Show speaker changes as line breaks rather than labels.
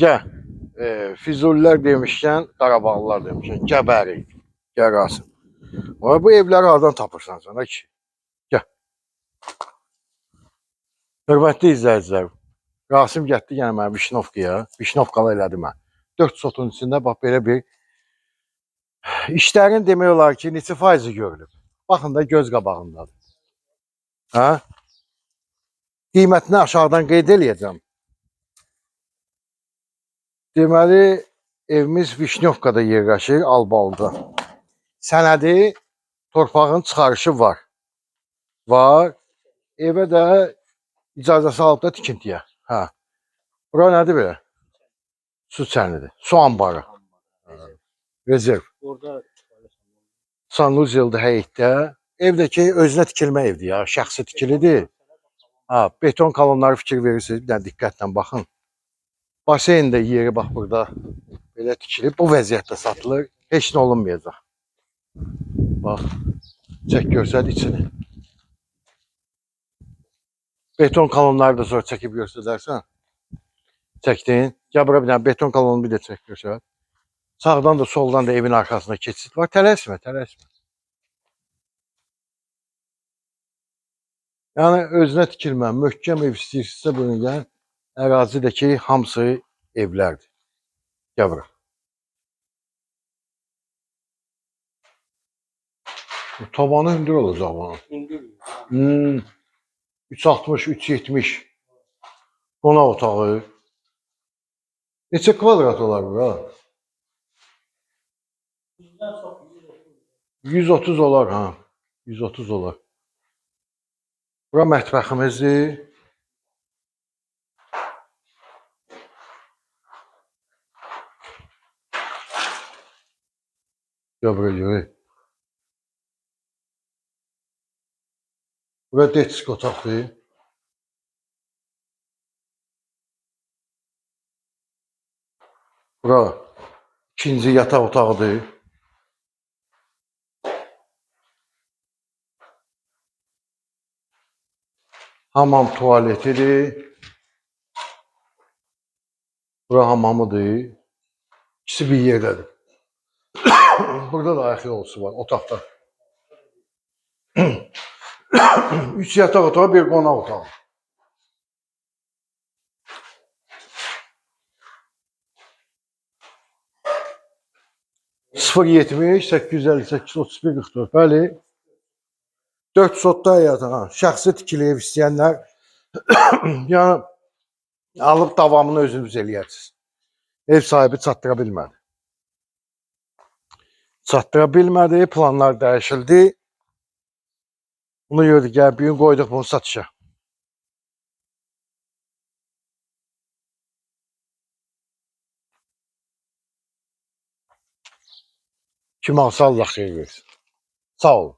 Gəl. Füzulilər demişkən, Qarabağlılar demişkən, gəbərik. Gəl Rasim. Bu evləri hardan tapırsan sən, ki? Gəl. Hörmətli izləyicilər, Rasim getdi yəni mənə Vişnovkaya. Vişnovkalı elədi mən. 4 sotun içində bax belə bir işlərin demək olar ki, neçə faizi görülüb. Baxın da göz qabağındadır. Hə? Qiymətini aşağıdan qeyd eləyəcəm. Deməli, evimiz Vişnovkada yerləşir, Albalıda. Sənədi, torpağın çıxarışı var. Var. Evə də icazəsi alıb da tikintiyə. Hə. Bura nədir belə? Su çənidir. Su ambarı. Rezerv. Sanluzeldə həyətdə. Evdəki özünə tikilmə evdir ya. Şəxsi tikilidir. Ha, beton kolonları fikir verirsiniz. Bir dənə diqqətlə baxın. Baseyn də yeri bax burada belə tikilib. Bu vəziyyətdə satılır. Heç nə olunmayacaq. Bax. Çək görsəd içini. Beton kolonları da sonra çəkib göstərsən. Çəkdin. Gəl bura bir dənə beton kolonunu bir də çək göstər. Sağdan da soldan da evin arxasında keçid var. Tələsmə, tələsmə. Yəni özünə tikilmə, möhkəm ev istəyirsinizsə bunu gəl. Ərazidəki hamısı evlərdir. Gəl bura. Tavanı hündür olacaq bunun. Hündür. 360, 370. Qonaq otağı. Neçə kvadrat olar bura? 130 olar ha. 130 olar. Bura mətbəximizdir. Gəl bura görək. Bura detsk otaqdır. Bura ikinci yataq otağıdır. Hamam tualetidir. Bura hamamıdır. İkisi bir yerdədir. Burada da ayaq yolcusu var otaqda. 3 yataq otağı, bir qonaq otağı. (070 858 31 44). Bəli. 4 sotda yatağa. Şəxsi tikili ev istəyənlər yəni alıb davamını özünüz eləyərsiniz. Ev sahibi çatdıra bilmədi. Çatdıra bilmədi, planlar dəyişildi. Bunu gördük, gəl bir gün qoyduq bunu satışa. Kim alsa Allah xeyir versin. Sağ olun.